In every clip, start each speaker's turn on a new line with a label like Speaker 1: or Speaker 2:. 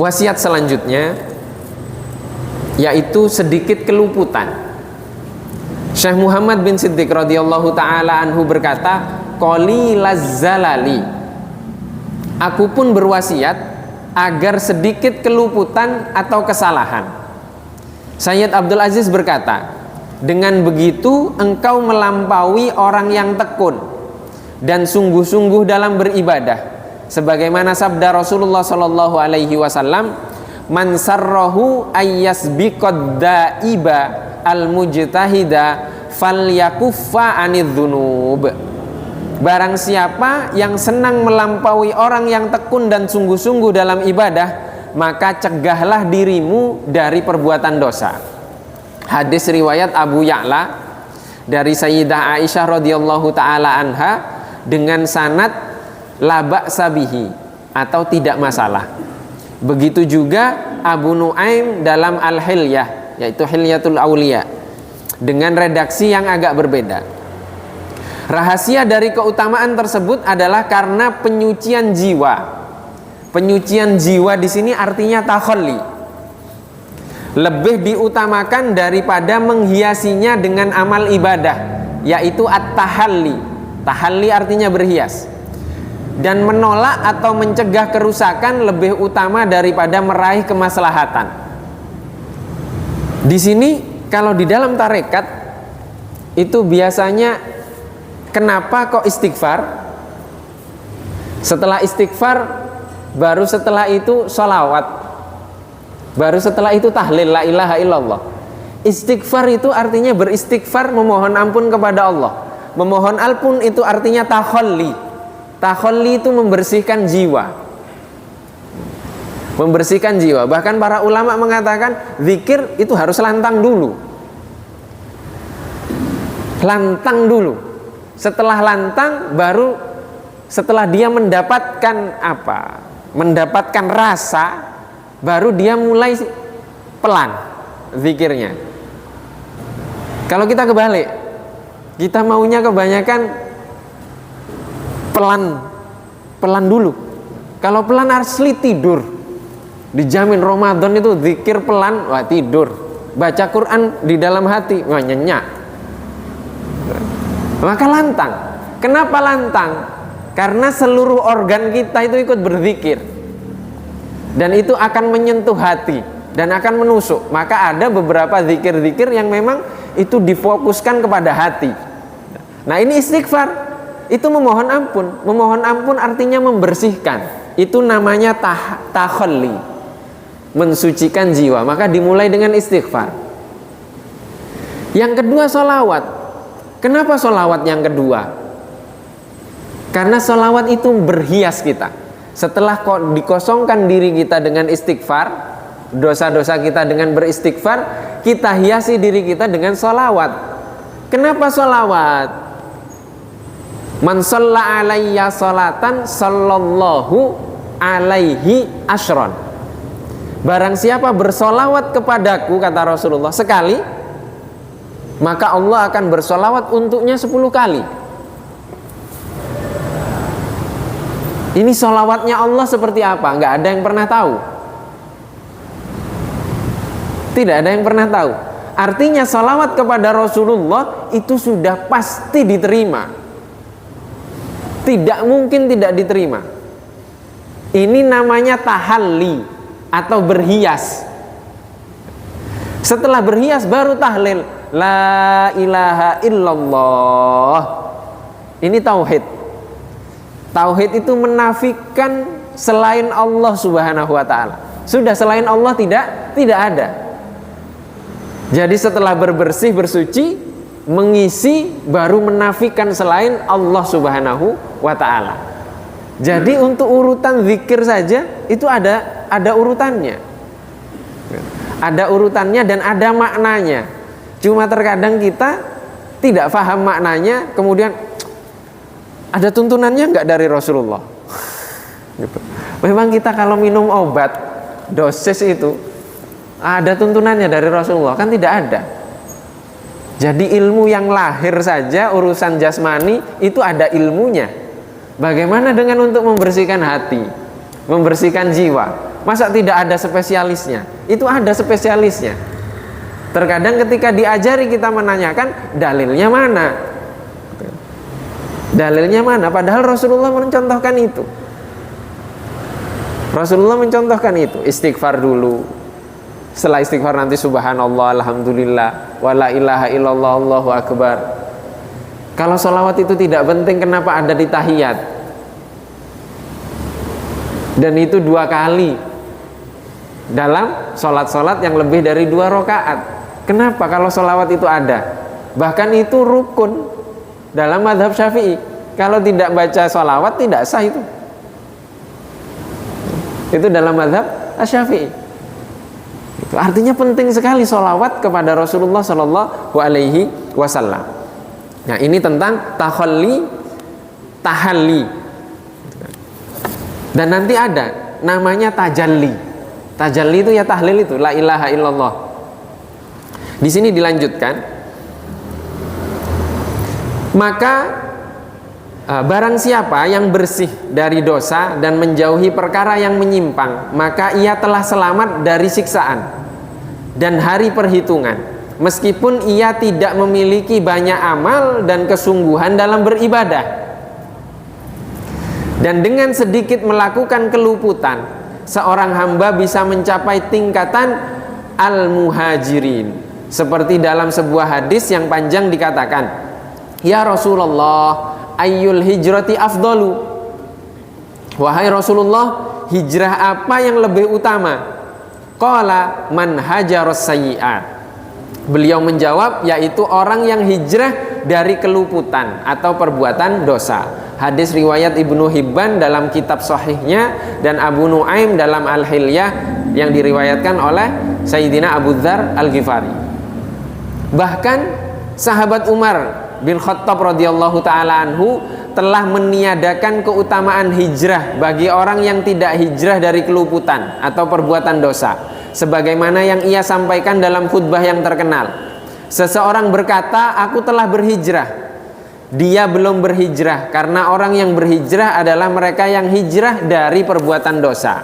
Speaker 1: Wasiat selanjutnya yaitu sedikit keluputan. Syekh Muhammad bin Siddiq radhiyallahu taala anhu berkata, qalilaz zalali, aku pun berwasiat agar sedikit keluputan atau kesalahan. Sayyid Abdul Aziz berkata, dengan begitu engkau melampaui orang yang tekun dan sungguh-sungguh dalam beribadah, sebagaimana sabda Rasulullah sallallahu alaihi wasallam, man sarrahu ayyasbiqad daiba al-mujtahida falyakuffa anidz-dzunub. Barang siapa yang senang melampaui orang yang tekun dan sungguh-sungguh dalam ibadah, maka cegahlah dirimu dari perbuatan dosa. Hadis riwayat Abu Ya'la dari Sayyidah Aisyah radhiyallahu taala anha dengan sanad la ba'sa bihi atau tidak masalah. Begitu juga Abu Nuaim dalam Al-Hilyah, yaitu Hilyatul Auliya, dengan redaksi yang agak berbeda. Rahasia dari keutamaan tersebut adalah karena penyucian jiwa. Penyucian jiwa di sini artinya takhalli. Lebih diutamakan daripada menghiasinya dengan amal ibadah, yaitu at-tahalli. Tahalli artinya berhias. Dan menolak atau mencegah kerusakan lebih utama daripada meraih kemaslahatan. Di sini kalau di dalam tarekat itu biasanya kenapa kok istighfar? Setelah istighfar baru setelah itu sholawat, baru setelah itu tahlil la ilaha illallah. Istighfar itu artinya beristighfar, memohon ampun kepada Allah. Memohon ampun itu artinya takhalli. Takhalli itu membersihkan jiwa. Membersihkan jiwa. Bahkan para ulama mengatakan zikir itu harus lantang dulu. Lantang dulu. Setelah lantang baru setelah dia mendapatkan apa? Mendapatkan rasa, baru dia mulai pelan zikirnya. Kalau kita kebalik, kita maunya kebanyakan pelan dulu. Kalau pelan asli tidur. Dijamin Ramadan itu zikir pelan, wah tidur. Baca Quran di dalam hati, wah nyenyak. Maka lantang. Kenapa lantang? Karena seluruh organ kita itu ikut berzikir. Dan itu akan menyentuh hati dan akan menusuk. Maka ada beberapa zikir-zikir yang memang itu difokuskan kepada hati. Nah, ini istighfar. Itu memohon ampun. Memohon ampun artinya membersihkan. Itu namanya takhalli, mensucikan jiwa. Maka dimulai dengan istighfar. Yang kedua sholawat. Kenapa sholawat yang kedua? Karena sholawat itu berhias kita. Setelah dikosongkan diri kita dengan istighfar, dosa-dosa kita dengan beristighfar, kita hiasi diri kita dengan sholawat. Kenapa sholawat? Man shalla alayya sholatan sallallahu alaihi asyron. Barang siapa bersolawat kepadaku, kata Rasulullah, sekali, maka Allah akan bersolawat untuknya 10 kali. Ini solawatnya Allah seperti apa? Nggak ada yang pernah tahu. Tidak ada yang pernah tahu. Artinya solawat kepada Rasulullah itu sudah pasti diterima. Tidak mungkin tidak diterima. Ini namanya tahalli atau berhias. Setelah berhias baru tahlil la ilaha illallah. Ini tauhid. Tauhid itu menafikan selain Allah Subhanahu wa taala. Sudah selain Allah tidak ada. Jadi setelah berbersih bersuci, mengisi, baru menafikan selain Allah Subhanahu wa ta'ala. Jadi untuk urutan zikir saja itu ada urutannya. Ada urutannya dan ada maknanya. Cuma terkadang kita tidak paham maknanya, kemudian ada tuntunannya enggak dari Rasulullah. Gitu. Memang kita kalau minum obat dosis itu ada tuntunannya dari Rasulullah, kan tidak ada. Jadi ilmu yang lahir saja, urusan jasmani itu ada ilmunya. Bagaimana dengan untuk membersihkan hati, membersihkan jiwa? Masa tidak ada spesialisnya? Itu ada spesialisnya. Terkadang ketika diajari kita menanyakan dalilnya mana? Dalilnya mana? Padahal Rasulullah mencontohkan itu. Rasulullah mencontohkan itu. Istighfar dulu. Setelah istighfar nanti subhanallah, alhamdulillah, wala ilaha illallah, Allahu akbar. Kalau sholawat itu tidak penting, kenapa ada di tahiyat? Dan itu 2 kali dalam sholat-sholat yang lebih dari 2 rakaat. Kenapa kalau sholawat itu ada? Bahkan itu rukun dalam mazhab Syafi'i. Kalau tidak baca sholawat tidak sah itu. Itu dalam mazhab Syafi'i. Itu artinya penting sekali sholawat kepada Rasulullah Shallallahu Alaihi Wasallam. Nah, ini tentang tahalli. Dan nanti ada namanya tajalli. Tajalli itu ya tahlil itu, la ilaha illallah. Di sini dilanjutkan, maka barang siapa yang bersih dari dosa dan menjauhi perkara yang menyimpang, maka ia telah selamat dari siksaan dan hari perhitungan, meskipun ia tidak memiliki banyak amal dan kesungguhan dalam beribadah. Dan dengan sedikit melakukan keluputan, seorang hamba bisa mencapai tingkatan al-muhajirin. Seperti dalam sebuah hadis yang panjang dikatakan, ya Rasulullah, ayyul hijrati afdalu? Wahai Rasulullah, hijrah apa yang lebih utama? Qala man hajaras sayyi'at. Beliau menjawab, yaitu orang yang hijrah dari keluputan atau perbuatan dosa. Hadis riwayat Ibnu Hibban dalam kitab sahihnya dan Abu Nuaim dalam Al-Hilyah yang diriwayatkan oleh Sayyidina Abu Dzar Al-Ghifari. Bahkan sahabat Umar bin Khattab radhiyallahu taala anhu telah meniadakan keutamaan hijrah bagi orang yang tidak hijrah dari keluputan atau perbuatan dosa, sebagaimana yang ia sampaikan dalam khutbah yang terkenal. Seseorang berkata, aku telah berhijrah. Dia belum berhijrah, karena orang yang berhijrah adalah mereka yang hijrah dari perbuatan dosa.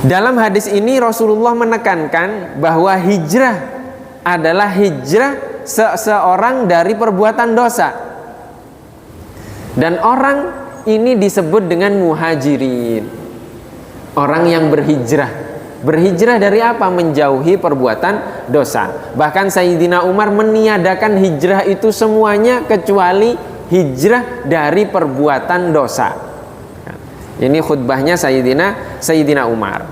Speaker 1: Dalam hadis ini Rasulullah menekankan bahwa hijrah adalah hijrah seseorang dari perbuatan dosa. Dan orang ini disebut dengan muhajirin, orang yang berhijrah. Berhijrah dari apa? Menjauhi perbuatan dosa. Bahkan Sayyidina Umar meniadakan hijrah itu semuanya kecuali hijrah dari perbuatan dosa. Ini khutbahnya Sayyidina Umar.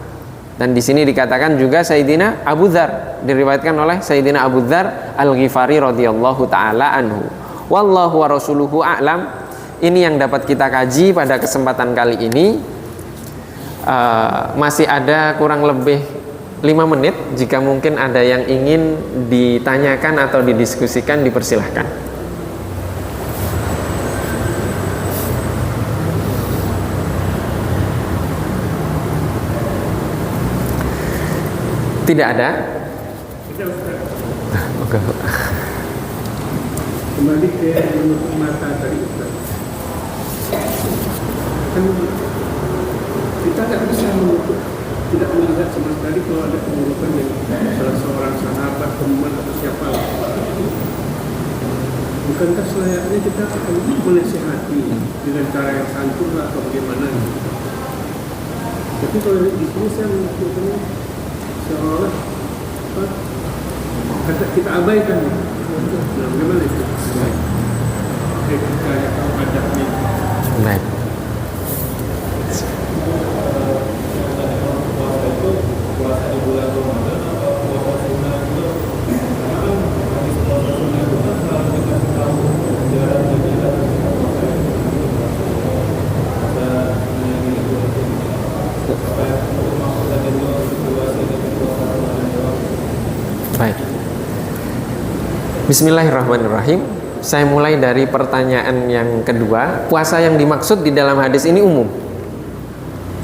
Speaker 1: Dan di sini dikatakan juga Sayyidina Abu Dzar, diriwayatkan oleh Sayyidina Abu Dzar Al-Ghifari radhiyallahu taala anhu. Wallahu wa rasuluhu a'lam. Ini yang dapat kita kaji pada kesempatan kali ini. Masih ada kurang lebih 5 menit. Jika mungkin ada yang ingin ditanyakan atau didiskusikan, dipersilahkan. Tidak ada? Oke.
Speaker 2: Kembali ke menutup mata tadi Ustaz. Kan kita tidak bisa menutup, tidak melihat sama sekali kalau ada keburukan yang salah seorang sahabat, teman atau siapa. Bukankah selayaknya kita akan menasihati dengan cara yang santun atau bagaimana? Tapi kalau di sini saya menunjukkan seolah kata kita abaikan. Nah, bagaimana itu? Kayak adabnya.
Speaker 1: Baik.
Speaker 3: Puasa di bulan Ramadan atau puasa sunnah itu? Karena kan hadis puasa sunnah itu kan selalu dikasih tahu jarak kita dan menyanyi itu supaya maksudnya itu situasi dan puasa Ramadan.
Speaker 1: Baik. Bismillahirrahmanirrahim. Saya mulai dari pertanyaan yang kedua. Puasa yang dimaksud di dalam hadis ini umum.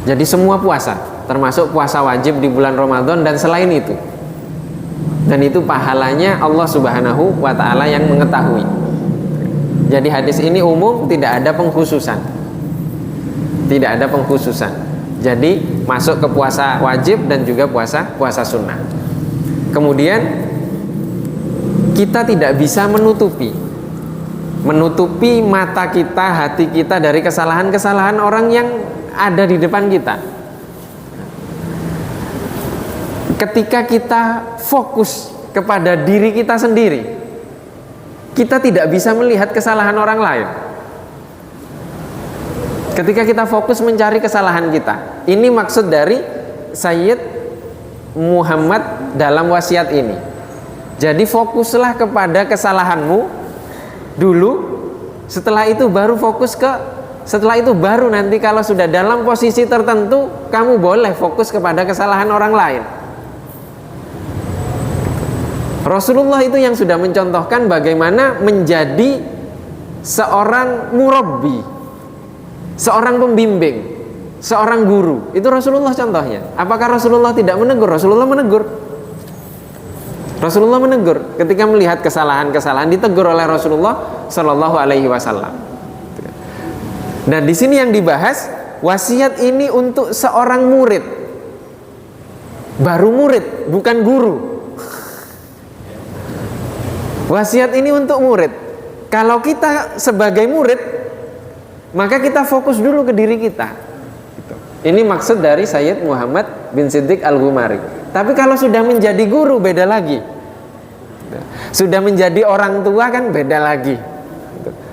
Speaker 1: Jadi semua puasa, termasuk puasa wajib di bulan Ramadan dan selain itu. Dan itu pahalanya Allah Subhanahu wa ta'ala yang mengetahui. Jadi hadis ini umum, tidak ada pengkhususan. Tidak ada pengkhususan. Jadi masuk ke puasa wajib dan juga puasa sunnah. Kemudian kita tidak bisa menutupi mata kita, hati kita dari kesalahan-kesalahan orang yang ada di depan kita. Ketika kita fokus kepada diri kita sendiri, kita tidak bisa melihat kesalahan orang lain. Ketika kita fokus mencari kesalahan kita, ini maksud dari Sayyid Muhammad dalam wasiat ini. Jadi fokuslah kepada kesalahanmu dulu, setelah itu baru nanti kalau sudah dalam posisi tertentu, kamu boleh fokus kepada kesalahan orang lain. Rasulullah itu yang sudah mencontohkan bagaimana menjadi seorang murabbi, seorang pembimbing, seorang guru. Itu Rasulullah contohnya. Apakah Rasulullah tidak menegur? Rasulullah menegur. Rasulullah menegur ketika melihat kesalahan-kesalahan, ditegur oleh Rasulullah Shallallahu Alaihi Wasallam. Dan di sini yang dibahas, wasiat ini untuk seorang murid, baru murid, bukan guru. Wasiat ini untuk murid. Kalau kita sebagai murid, maka kita fokus dulu ke diri kita. Ini maksud dari Sayyid Muhammad bin Siddiq Al-Ghumari. Tapi kalau sudah menjadi guru, beda lagi. Sudah menjadi orang tua kan beda lagi.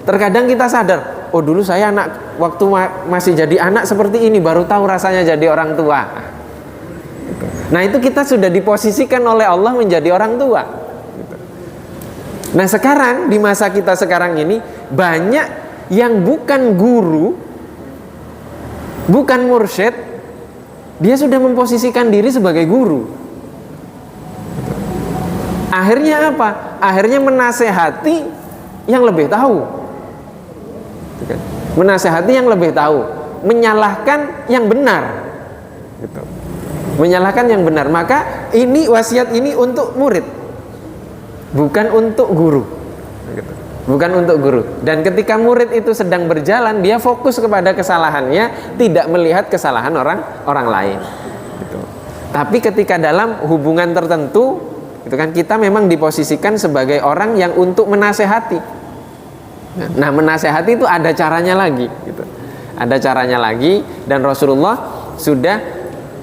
Speaker 1: Terkadang kita sadar, oh dulu saya waktu masih jadi anak seperti ini, baru tahu rasanya jadi orang tua. Nah itu kita sudah diposisikan oleh Allah menjadi orang tua. Nah sekarang, di masa kita sekarang ini, banyak yang bukan guru, bukan mursyid, dia sudah memposisikan diri sebagai guru. Akhirnya apa? Akhirnya menasehati yang lebih tahu, menasehati yang lebih tahu, menyalahkan yang benar, menyalahkan yang benar. Maka ini wasiat ini untuk murid, bukan untuk guru. Bukan untuk guru. Dan ketika murid itu sedang berjalan, dia fokus kepada kesalahannya, tidak melihat kesalahan orang lain. Gitu. Tapi ketika dalam hubungan tertentu, itu kan kita memang diposisikan sebagai orang yang untuk menasehati. Nah, menasehati itu ada caranya lagi. Gitu. Ada caranya lagi, dan Rasulullah sudah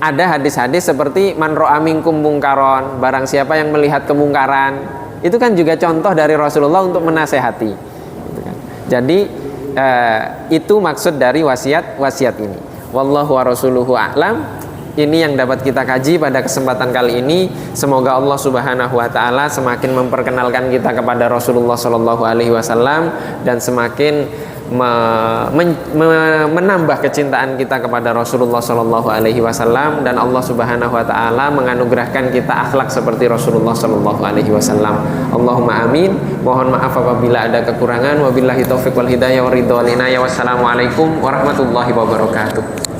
Speaker 1: ada hadis-hadis seperti man ra'a minkum mungkaron, barang siapa yang melihat kemungkaran. Itu kan juga contoh dari Rasulullah untuk menasehati. Jadi itu maksud dari wasiat ini. Wallahu wa rasuluhu a'lam. Ini yang dapat kita kaji pada kesempatan kali ini. Semoga Allah Subhanahu wa taala semakin memperkenalkan kita kepada Rasulullah sallallahu alaihi wasallam dan semakin menambah kecintaan kita kepada Rasulullah sallallahu alaihi wasallam, dan Allah Subhanahu wa taala menganugerahkan kita akhlak seperti Rasulullah sallallahu alaihi wasallam. Allahumma amin. Mohon maaf apabila ada kekurangan. Wabillahi taufiq wal hidayah wa ridha wal inayah. Wassalamualaikum warahmatullahi wabarakatuh.